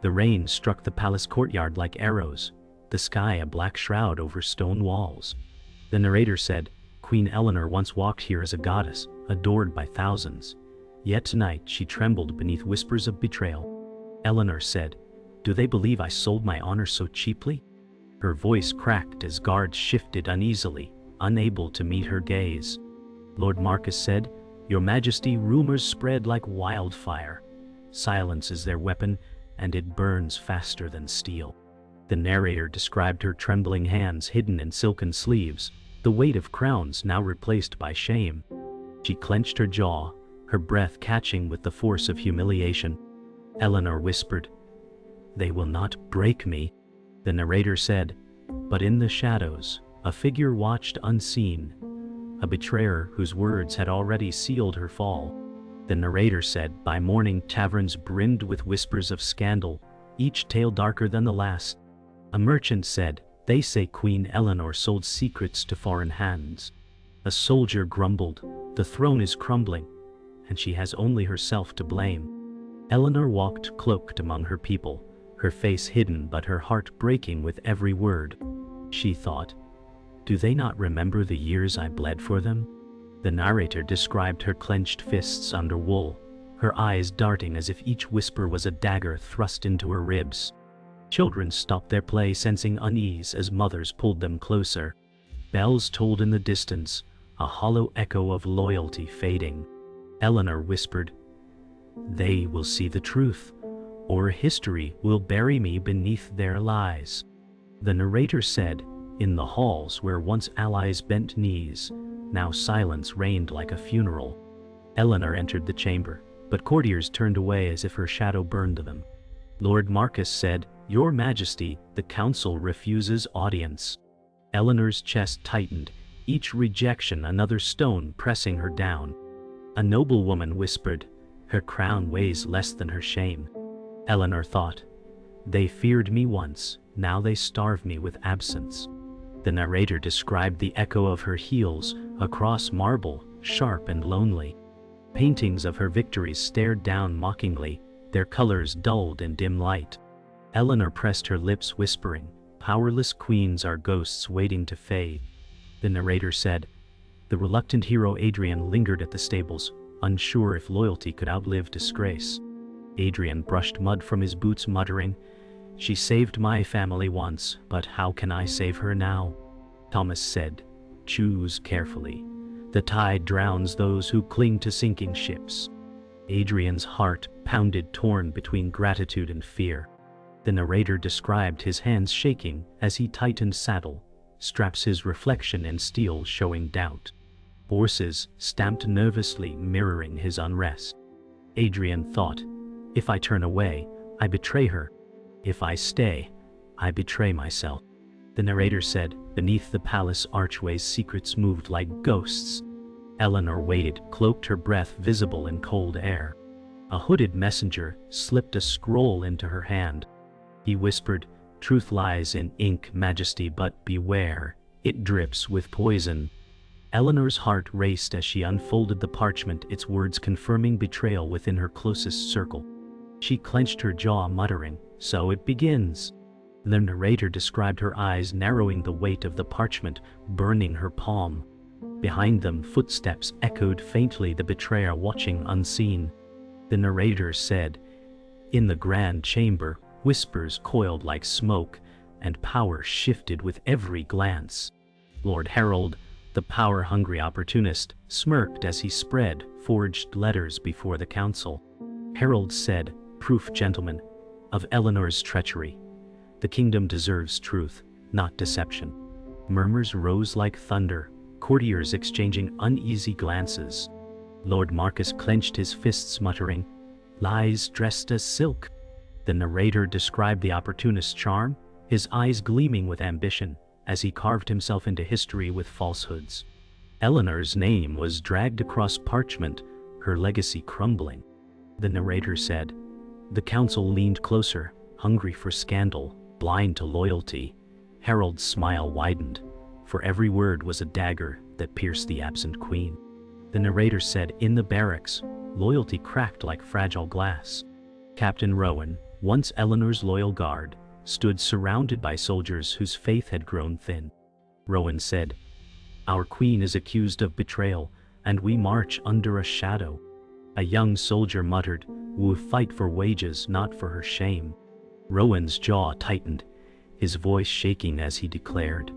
The rain struck the palace courtyard like arrows, the sky a black shroud over stone walls. The narrator said, Queen Eleanor once walked here as a goddess, adored by thousands. Yet tonight she trembled beneath whispers of betrayal. Eleanor said, do they believe I sold my honor so cheaply? Her voice cracked as guards shifted uneasily, unable to meet her gaze. Lord Marcus said, Your Majesty, rumors spread like wildfire. Silence is their weapon, and it burns faster than steel. The narrator described her trembling hands hidden in silken sleeves, the weight of crowns now replaced by shame. She clenched her jaw, her breath catching with the force of humiliation. Eleanor whispered, They will not break me. The narrator said, but in the shadows, a figure watched unseen, a betrayer whose words had already sealed her fall. The narrator said, by morning taverns brimmed with whispers of scandal, each tale darker than the last. A merchant said, they say Queen Eleanor sold secrets to foreign hands. A soldier grumbled, the throne is crumbling, and she has only herself to blame. Eleanor walked cloaked among her people, her face hidden but her heart breaking with every word. She thought, do they not remember the years I bled for them? The narrator described her clenched fists under wool, her eyes darting as if each whisper was a dagger thrust into her ribs. Children stopped their play, sensing unease as mothers pulled them closer. Bells tolled in the distance, a hollow echo of loyalty fading. Eleanor whispered, they will see the truth, or history will bury me beneath their lies. The narrator said, in the halls where once allies bent knees, now silence reigned like a funeral. Eleanor entered the chamber, but courtiers turned away as if her shadow burned them. Lord Marcus said, Your Majesty, the council refuses audience. Eleanor's chest tightened, each rejection another stone pressing her down. A noblewoman whispered, her crown weighs less than her shame. Eleanor thought, they feared me once, now they starve me with absence. The narrator described the echo of her heels across marble, sharp and lonely. Paintings of her victories stared down mockingly, their colors dulled in dim light. Eleanor pressed her lips, whispering, powerless queens are ghosts waiting to fade. The narrator said, the reluctant hero Adrian lingered at the stables, unsure if loyalty could outlive disgrace. Adrian brushed mud from his boots, muttering, she saved my family once, but how can I save her now? Thomas said, choose carefully. The tide drowns those who cling to sinking ships. Adrian's heart pounded, torn between gratitude and fear. The narrator described his hands shaking as he tightened saddle, straps his reflection in steel showing doubt. Horses stamped nervously, mirroring his unrest. Adrian thought, if I turn away, I betray her. If I stay, I betray myself. The narrator said, beneath the palace archways secrets moved like ghosts. Eleanor waited, cloaked, her breath visible in cold air. A hooded messenger slipped a scroll into her hand. He whispered, truth lies in ink, Majesty, but beware, it drips with poison. Eleanor's heart raced as she unfolded the parchment, its words confirming betrayal within her closest circle. She clenched her jaw, muttering, so it begins. The narrator described her eyes narrowing, the weight of the parchment burning her palm. Behind them, footsteps echoed faintly, the betrayer watching unseen. The narrator said, in the grand chamber, whispers coiled like smoke, and power shifted with every glance. Lord Harold, the power-hungry opportunist, smirked as he spread forged letters before the council. Harold said, proof, gentlemen, of Eleanor's treachery. The kingdom deserves truth, not deception. Murmurs rose like thunder, courtiers exchanging uneasy glances. Lord Marcus clenched his fists, muttering, lies dressed as silk. The narrator described the opportunist's charm, his eyes gleaming with ambition, as he carved himself into history with falsehoods. Eleanor's name was dragged across parchment, her legacy crumbling. The narrator said, the council leaned closer, hungry for scandal, blind to loyalty. Harold's smile widened, for every word was a dagger that pierced the absent queen. The narrator said, in the barracks, loyalty cracked like fragile glass. Captain Rowan, once Eleanor's loyal guard, stood surrounded by soldiers whose faith had grown thin. Rowan said, "Our queen is accused of betrayal, and we march under a shadow." A young soldier muttered, "We'll fight for wages, not for her shame." Rowan's jaw tightened, his voice shaking as he declared,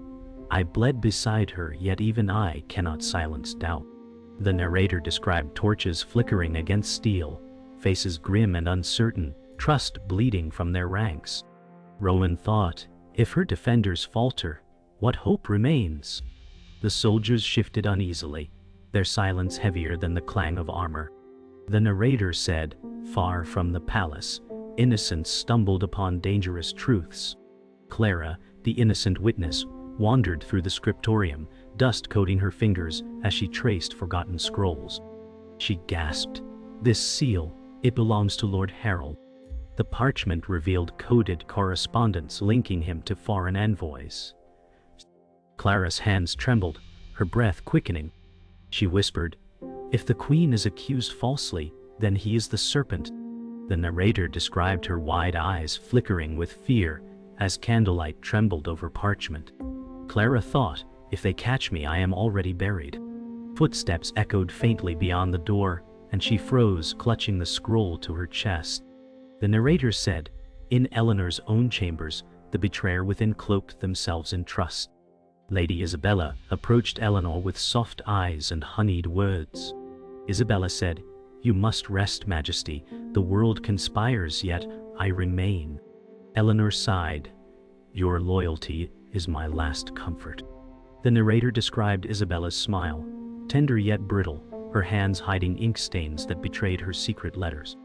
"I bled beside her, yet even I cannot silence doubt." The narrator described torches flickering against steel, faces grim and uncertain, trust bleeding from their ranks. Rowan thought, if her defenders falter, what hope remains? The soldiers shifted uneasily, their silence heavier than the clang of armor. The narrator said, "Far from the palace, innocents stumbled upon dangerous truths." Clara, the innocent witness, wandered through the scriptorium, dust coating her fingers as she traced forgotten scrolls. She gasped, "This seal, it belongs to Lord Harold." The parchment revealed coded correspondence linking him to foreign envoys. Clara's hands trembled, her breath quickening. She whispered, "If the queen is accused falsely, then he is the serpent." The narrator described her wide eyes flickering with fear as candlelight trembled over parchment. Clara thought, if they catch me, I am already buried. Footsteps echoed faintly beyond the door, and she froze, clutching the scroll to her chest. The narrator said, in Eleanor's own chambers, the betrayer within cloaked themselves in trust. Lady Isabella approached Eleanor with soft eyes and honeyed words. Isabella said, "You must rest, Majesty. The world conspires, yet I remain." Eleanor sighed, "Your loyalty is my last comfort." The narrator described Isabella's smile, tender yet brittle, her hands hiding ink stains that betrayed her secret letters.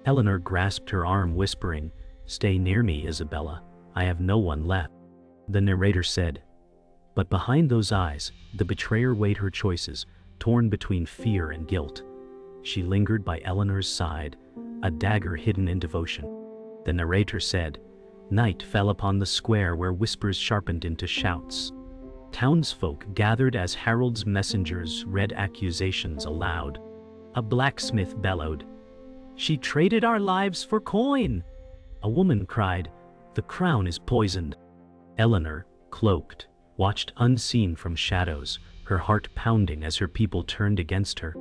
Eleanor grasped her arm, whispering, "Stay near me, Isabella. I have no one left." The narrator said, "But behind those eyes, the betrayer weighed her choices, torn between fear and guilt." She lingered by Eleanor's side, a dagger hidden in devotion. The narrator said, "Night fell upon the square where whispers sharpened into shouts. Townsfolk gathered as Harold's messengers read accusations aloud. A blacksmith bellowed, 'She traded our lives for coin!' A woman cried, 'The crown is poisoned!' Eleanor, cloaked, watched unseen from shadows, her heart pounding as her people turned against her.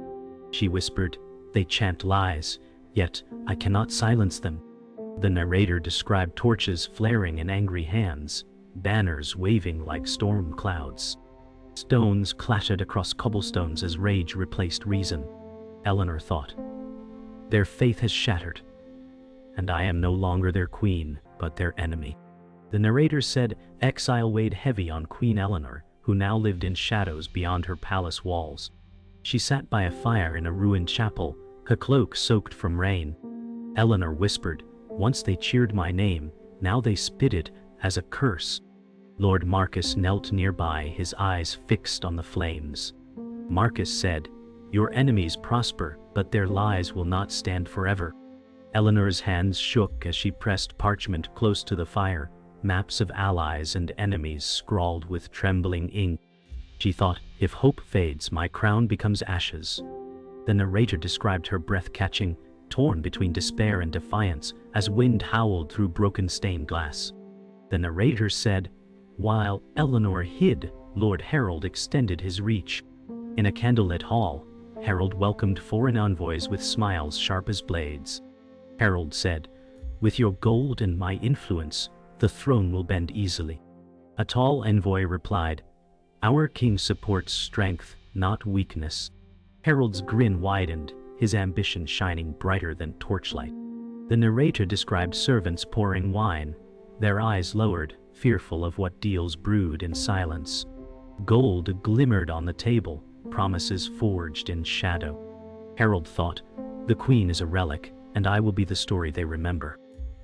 She whispered, 'They chant lies, yet I cannot silence them.' The narrator described torches flaring in angry hands, banners waving like storm clouds. Stones clattered across cobblestones as rage replaced reason. Eleanor thought, "Their faith has shattered, and I am no longer their queen, but their enemy." The narrator said exile weighed heavy on Queen Eleanor, who now lived in shadows beyond her palace walls. She sat by a fire in a ruined chapel, her cloak soaked from rain. Eleanor whispered, "Once they cheered my name, now they spit it as a curse." Lord Marcus knelt nearby, his eyes fixed on the flames. Marcus said, "Your enemies prosper, but their lies will not stand forever." Eleanor's hands shook as she pressed parchment close to the fire, maps of allies and enemies scrawled with trembling ink. She thought, if hope fades, my crown becomes ashes. The narrator described her breath catching, torn between despair and defiance, as wind howled through broken stained glass. The narrator said, while Eleanor hid, Lord Harold extended his reach. In a candlelit hall, Harold welcomed foreign envoys with smiles sharp as blades. Harold said, "With your gold and my influence, the throne will bend easily." A tall envoy replied, "Our king supports strength, not weakness." Harold's grin widened, his ambition shining brighter than torchlight. The narrator described servants pouring wine, their eyes lowered, fearful of what deals brewed in silence. Gold glimmered on the table, promises forged in shadow. Harold thought, "The queen is a relic, and I will be the story they remember."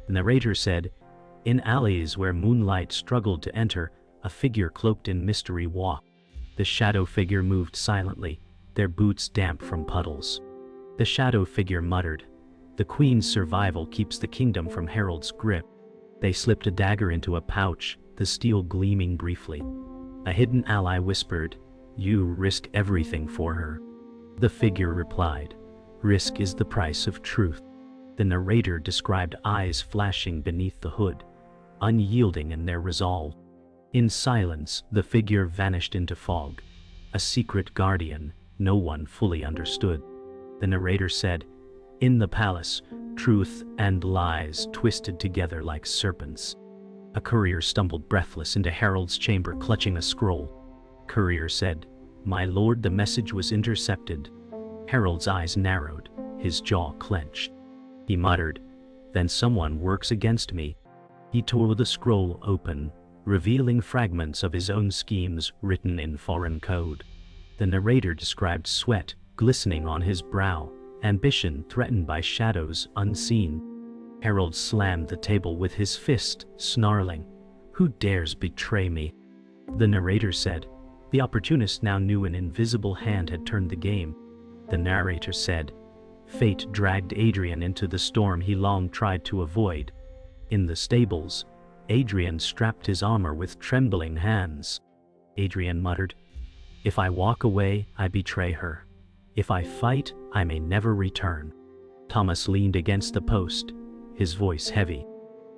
The narrator said, "In alleys where moonlight struggled to enter, a figure cloaked in mystery walked. The shadow figure moved silently, their boots damp from puddles. The shadow figure muttered, 'The queen's survival keeps the kingdom from Harold's grip.' They slipped a dagger into a pouch, the steel gleaming briefly. A hidden ally whispered, 'You risk everything for her.' The figure replied, 'Risk is the price of truth.'" The narrator described eyes flashing beneath the hood, unyielding in their resolve. In silence, the figure vanished into fog, a secret guardian no one fully understood. The narrator said, "In the palace, truth and lies twisted together like serpents." A courier stumbled breathless into Harold's chamber clutching a scroll. Courier said, "My lord, the message was intercepted." Harold's eyes narrowed, his jaw clenched. He muttered, "Then someone works against me." He tore the scroll open, revealing fragments of his own schemes written in foreign code. The narrator described sweat glistening on his brow, ambition threatened by shadows unseen. Harold slammed the table with his fist, snarling, "Who dares betray me?" The narrator said, "The opportunist now knew an invisible hand had turned the game." The narrator said, "Fate dragged Adrian into the storm he long tried to avoid." In the stables, Adrian strapped his armor with trembling hands. Adrian muttered, "If I walk away, I betray her. If I fight, I may never return." Thomas leaned against the post, his voice heavy.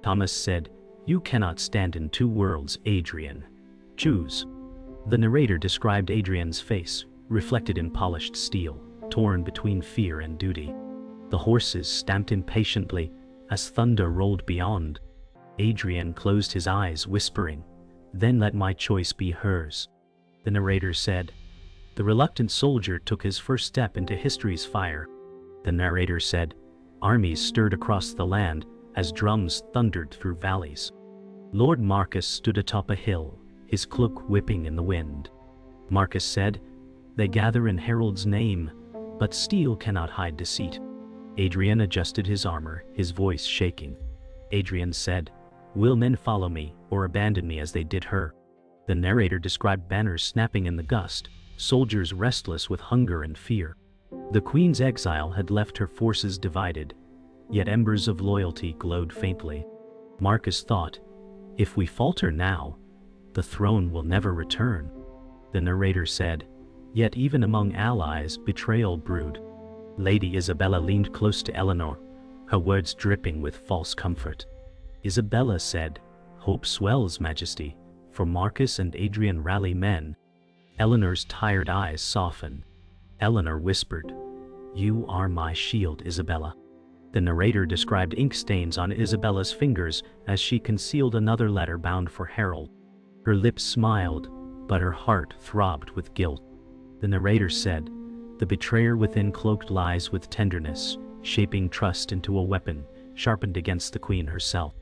Thomas said, "You cannot stand in two worlds, Adrian. Choose." The narrator described Adrian's face, reflected in polished steel, torn between fear and duty. The horses stamped impatiently as thunder rolled beyond. Adrian closed his eyes, whispering, "Then let my choice be hers." The narrator said, "The reluctant soldier took his first step into history's fire." The narrator said, "Armies stirred across the land as drums thundered through valleys." Lord Marcus stood atop a hill, his cloak whipping in the wind. Marcus said, "They gather in Harold's name, but steel cannot hide deceit." Adrian adjusted his armor, his voice shaking. Adrian said, "Will men follow me or abandon me as they did her?" The narrator described banners snapping in the gust, soldiers restless with hunger and fear. The Queen's exile had left her forces divided, yet embers of loyalty glowed faintly. Marcus thought, "If we falter now, the throne will never return." The narrator said, "Yet even among allies, betrayal brewed." Lady Isabella leaned close to Eleanor, her words dripping with false comfort. Isabella said, "Hope swells, Majesty, for Marcus and Adrian rally men." Eleanor's tired eyes softened. Eleanor whispered, "You are my shield, Isabella." The narrator described ink stains on Isabella's fingers as she concealed another letter bound for Harold. Her lips smiled, but her heart throbbed with guilt. The narrator said, "The betrayer within cloaked lies with tenderness, shaping trust into a weapon, sharpened against the Queen herself."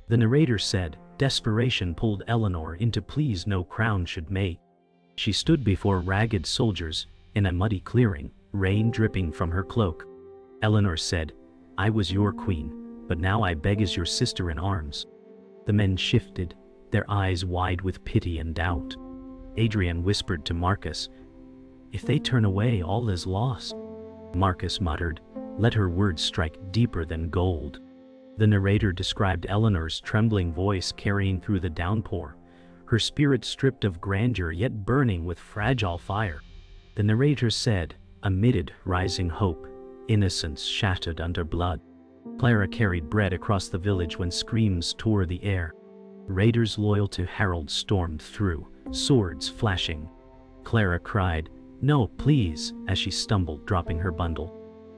The narrator said, "Desperation pulled Eleanor into pleas no crown should make." She stood before ragged soldiers in a muddy clearing, rain dripping from her cloak. Eleanor said, "I was your queen, but now I beg as your sister in arms." The men shifted, their eyes wide with pity and doubt. Adrian whispered to Marcus, "If they turn away, all is lost." Marcus muttered, "Let her words strike deeper than gold." The narrator described Eleanor's trembling voice carrying through the downpour, her spirit stripped of grandeur yet burning with fragile fire. The narrator said, "Amid rising hope, innocence shattered under blood." Clara carried bread across the village when screams tore the air. Raiders loyal to Harold stormed through, swords flashing. Clara cried, "No, please," as she stumbled, dropping her bundle.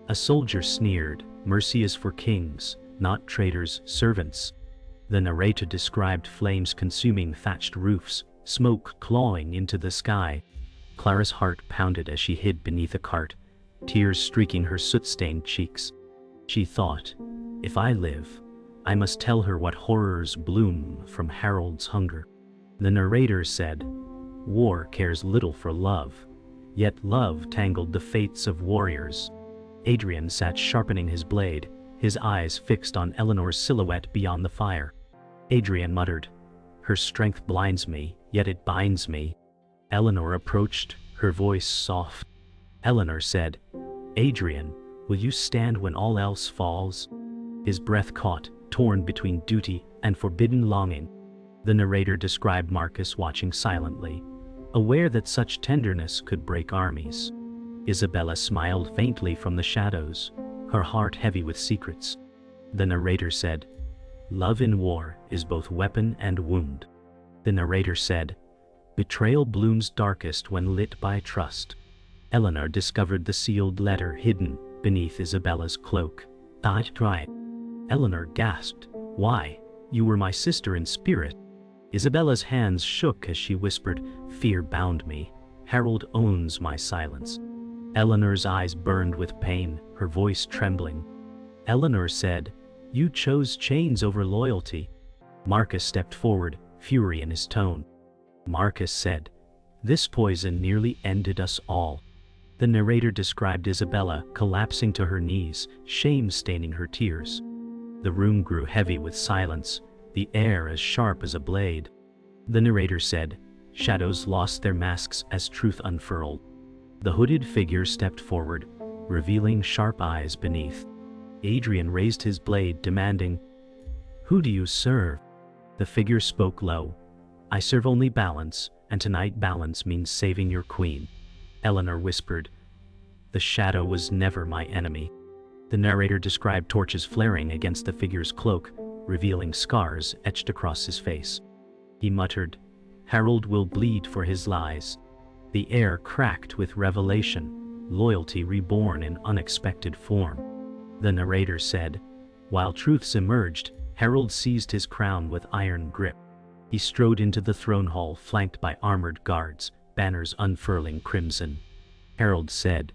A soldier sneered, "Mercy is for kings, not traitors, servants." The narrator described flames consuming thatched roofs, smoke clawing into the sky. Clara's heart pounded as she hid beneath a cart, tears streaking her soot-stained cheeks. She thought, "If I live, I must tell her what horrors bloom from Harold's hunger." The narrator said, "War cares little for love, yet love tangled the fates of warriors." Adrian sat sharpening his blade, his eyes fixed on Eleanor's silhouette beyond the fire. Adrian muttered, "Her strength blinds me, yet it binds me." Eleanor approached, her voice soft. Eleanor said, "Adrian, will you stand when all else falls?" His breath caught, torn between duty and forbidden longing. The narrator described Marcus watching silently, aware that such tenderness could break armies. Isabella smiled faintly from the shadows, her heart heavy with secrets. The narrator said, "Love in war is both weapon and wound." The narrator said, "Betrayal blooms darkest when lit by trust." Eleanor discovered the sealed letter hidden beneath Isabella's cloak. "I tried." Eleanor gasped. "Why? You were my sister in spirit." Isabella's hands shook as she whispered, "Fear bound me. Harold owns my silence." Eleanor's eyes burned with pain, her voice trembling. Eleanor said, "You chose chains over loyalty." Marcus stepped forward, fury in his tone. Marcus said, "This poison nearly ended us all." The narrator described Isabella collapsing to her knees, shame staining her tears. The room grew heavy with silence, the air as sharp as a blade. The narrator said, "Shadows lost their masks as truth unfurled." The hooded figure stepped forward, revealing sharp eyes beneath. Adrian raised his blade, demanding, "Who do you serve?" The figure spoke low, "I serve only balance, and tonight balance means saving your queen." Eleanor whispered, "The shadow was never my enemy." The narrator described torches flaring against the figure's cloak, revealing scars etched across his face. He muttered, "Harold will bleed for his lies." The air cracked with revelation, loyalty reborn in unexpected form. The narrator said, "While truths emerged, Harold seized his crown with iron grip." He strode into the throne hall flanked by armored guards, banners unfurling crimson. Harold said,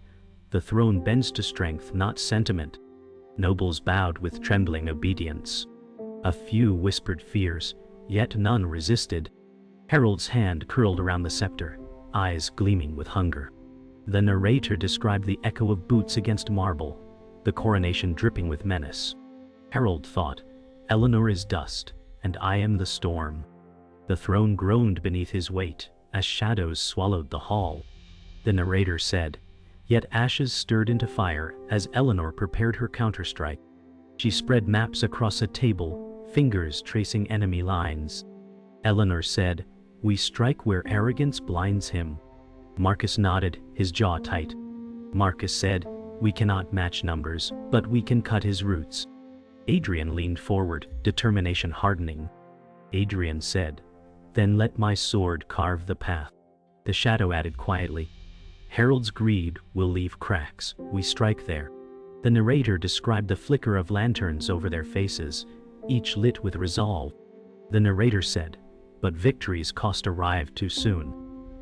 "The throne bends to strength, not sentiment." Nobles bowed with trembling obedience. A few whispered fears, yet none resisted. Harold's hand curled around the scepter, eyes gleaming with hunger. The narrator described the echo of boots against marble, the coronation dripping with menace. Harold thought, "Eleanor is dust, and I am the storm." The throne groaned beneath his weight, as shadows swallowed the hall. The narrator said, "Yet ashes stirred into fire as Eleanor prepared her counterstrike." She spread maps across a table, fingers tracing enemy lines. Eleanor said, "We strike where arrogance blinds him." Marcus nodded, his jaw tight. Marcus said, "We cannot match numbers, but we can cut his roots." Adrian leaned forward, determination hardening. Adrian said, "Then let my sword carve the path." The shadow added quietly, "Harold's greed will leave cracks, we strike there." The narrator described the flicker of lanterns over their faces, each lit with resolve. The narrator said, "But victory's cost arrived too soon."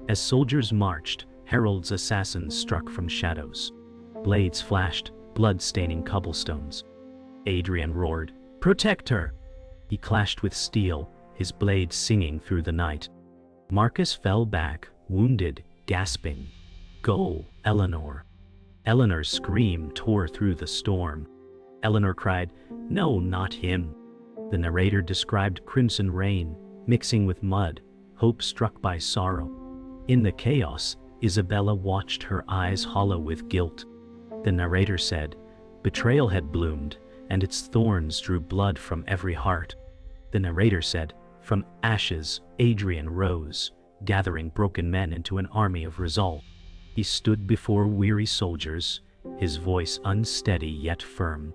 As soldiers marched, Harold's assassins struck from shadows. Blades flashed, blood staining cobblestones. Adrian roared, "Protect her!" He clashed with steel, his blade singing through the night. Marcus fell back, wounded, gasping, "Go, Eleanor!" Eleanor's scream tore through the storm. Eleanor cried, "No, not him." The narrator described crimson rain, mixing with mud, hope struck by sorrow. In the chaos, Isabella watched, her eyes hollow with guilt. The narrator said, "Betrayal had bloomed, and its thorns drew blood from every heart." The narrator said, "From ashes, Adrian rose, gathering broken men into an army of resolve." He stood before weary soldiers, his voice unsteady yet firm.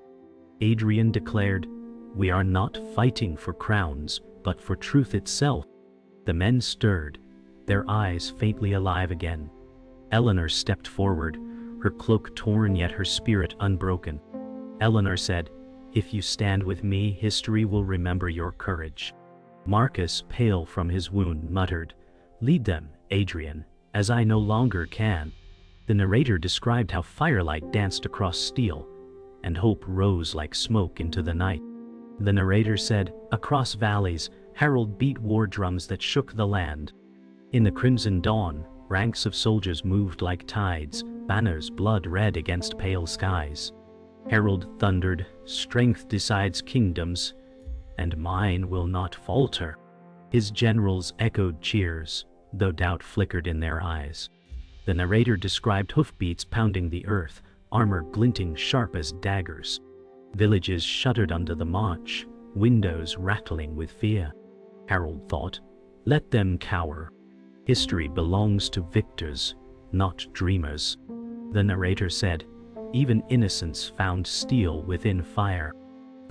Adrian declared, "We are not fighting for crowns, but for truth itself." The men stirred, their eyes faintly alive again. Eleanor stepped forward, her cloak torn yet her spirit unbroken. Eleanor said, "If you stand with me, history will remember your courage." Marcus, pale from his wound, muttered, "Lead them, Adrian, as I no longer can." The narrator described how firelight danced across steel, and hope rose like smoke into the night. The narrator said, "Across valleys, Harold beat war drums that shook the land." In the crimson dawn, ranks of soldiers moved like tides, banners blood red against pale skies. Harold thundered, "Strength decides kingdoms, and mine will not falter." His generals echoed cheers, though doubt flickered in their eyes. The narrator described hoofbeats pounding the earth, armor glinting sharp as daggers. Villages shuddered under the march, windows rattling with fear. Harold thought, "Let them cower. History belongs to victors, not dreamers." The narrator said, "Even innocence found steel within fire."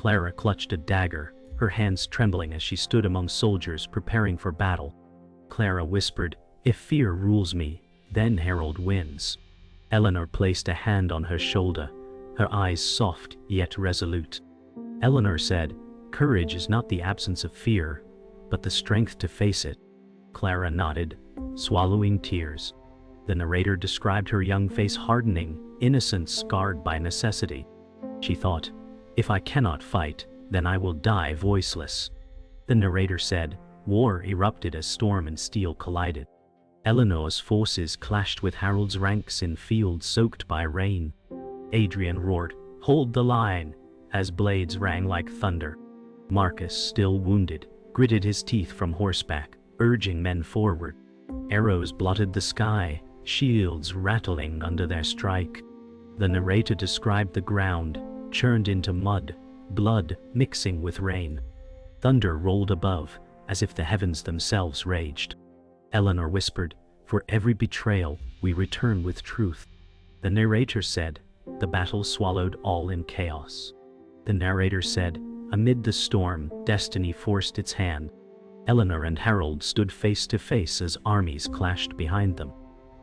Clara clutched a dagger, her hands trembling as she stood among soldiers preparing for battle. Clara whispered, "If fear rules me, then Harold wins." Eleanor placed a hand on her shoulder, her eyes soft yet resolute. Eleanor said, "Courage is not the absence of fear, but the strength to face it." Clara nodded, swallowing tears. The narrator described her young face hardening, innocence scarred by necessity. She thought, "If I cannot fight, then I will die voiceless." The narrator said, war erupted as storm and steel collided. Eleanor's forces clashed with Harold's ranks in fields soaked by rain. Adrian roared, "Hold the line," as blades rang like thunder. Marcus, still wounded, gritted his teeth from horseback, urging men forward. Arrows blotted the sky, shields rattling under their strike. The narrator described the ground, churned into mud, blood mixing with rain. Thunder rolled above, as if the heavens themselves raged. Eleanor whispered, "For every betrayal, we return with truth." The narrator said, "The battle swallowed all in chaos." The narrator said, "Amid the storm, destiny forced its hand." Eleanor and Harold stood face to face as armies clashed behind them.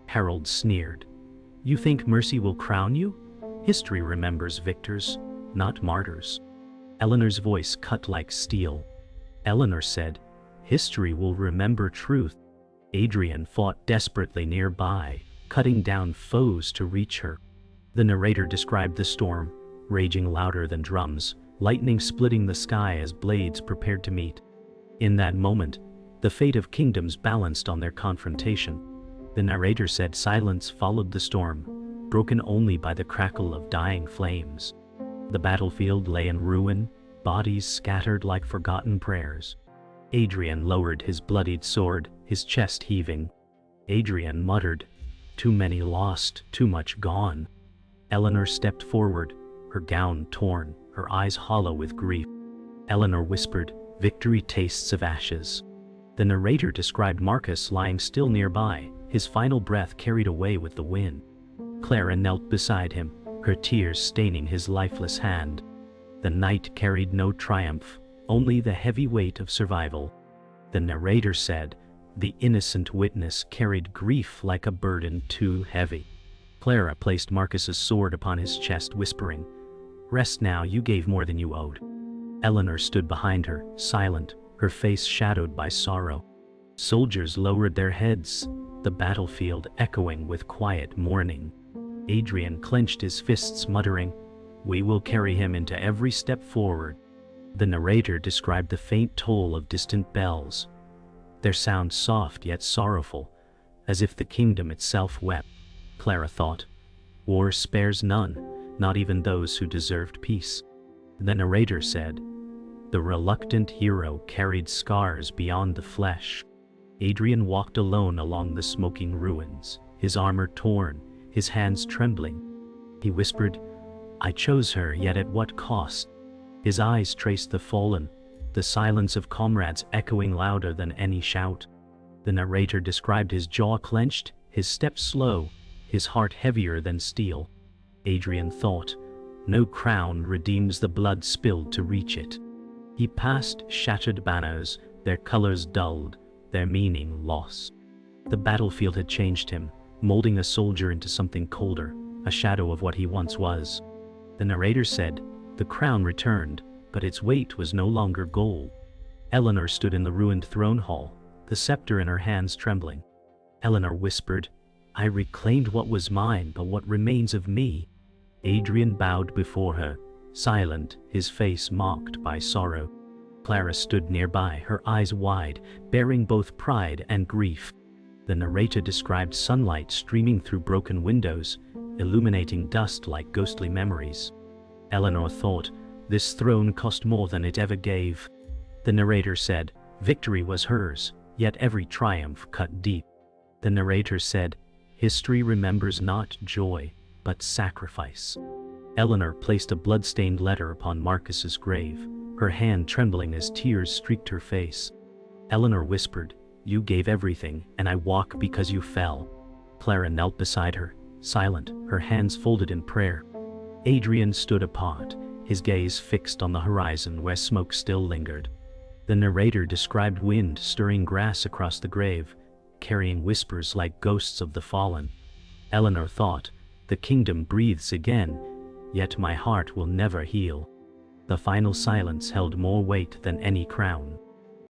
Harold sneered, "You think mercy will crown you? History remembers victors, not martyrs." Eleanor's voice cut like steel. Eleanor said, "History will remember truth." Adrian fought desperately nearby, cutting down foes to reach her. The narrator described the storm, raging louder than drums, lightning splitting the sky as blades prepared to meet. In that moment, the fate of kingdoms balanced on their confrontation. The narrator said silence followed the storm, broken only by the crackle of dying flames. The battlefield lay in ruin, bodies scattered like forgotten prayers. Adrian lowered his bloodied sword, his chest heaving. Adrian muttered, "Too many lost, too much gone." Eleanor stepped forward, her gown torn, her eyes hollow with grief. Eleanor whispered, "Victory tastes of ashes." The narrator described Marcus lying still nearby, his final breath carried away with the wind. Clara knelt beside him, her tears staining his lifeless hand. The night carried no triumph, only the heavy weight of survival. The narrator said, "The innocent witness carried grief like a burden too heavy." Clara placed Marcus's sword upon his chest, whispering, "Rest now, you gave more than you owed." Eleanor stood behind her, silent, her face shadowed by sorrow. Soldiers lowered their heads, the battlefield echoing with quiet mourning. Adrian clenched his fists, muttering, "We will carry him into every step forward." The narrator described the faint toll of distant bells, their sound soft yet sorrowful, as if the kingdom itself wept. Clara thought, "War spares none, not even those who deserved peace." The narrator said, "The reluctant hero carried scars beyond the flesh." Adrian walked alone along the smoking ruins, his armor torn, his hands trembling. He whispered, "I chose her, yet at what cost?" His eyes traced the fallen, the silence of comrades echoing louder than any shout. The narrator described his jaw clenched, his steps slow, his heart heavier than steel. Adrian thought, "No crown redeems the blood spilled to reach it." He passed shattered banners, their colors dulled, their meaning lost. The battlefield had changed him, molding a soldier into something colder, a shadow of what he once was. The narrator said, "The crown returned, but its weight was no longer gold." Eleanor stood in the ruined throne hall, the scepter in her hands trembling. Eleanor whispered, "I reclaimed what was mine, but what remains of me?" Adrian bowed before her, silent, his face marked by sorrow. Clara stood nearby, her eyes wide, bearing both pride and grief. The narrator described sunlight streaming through broken windows, illuminating dust like ghostly memories. Eleanor thought, "This throne cost more than it ever gave." The narrator said, "Victory was hers, yet every triumph cut deep." The narrator said, "History remembers not joy, but sacrifice." Eleanor placed a blood-stained letter upon Marcus's grave, her hand trembling as tears streaked her face. Eleanor whispered, "You gave everything, and I walk because you fell." Clara knelt beside her, silent, her hands folded in prayer. Adrian stood apart, his gaze fixed on the horizon where smoke still lingered. The narrator described wind stirring grass across the grave, carrying whispers like ghosts of the fallen. Eleanor thought, "The kingdom breathes again, yet my heart will never heal." The final silence held more weight than any crown.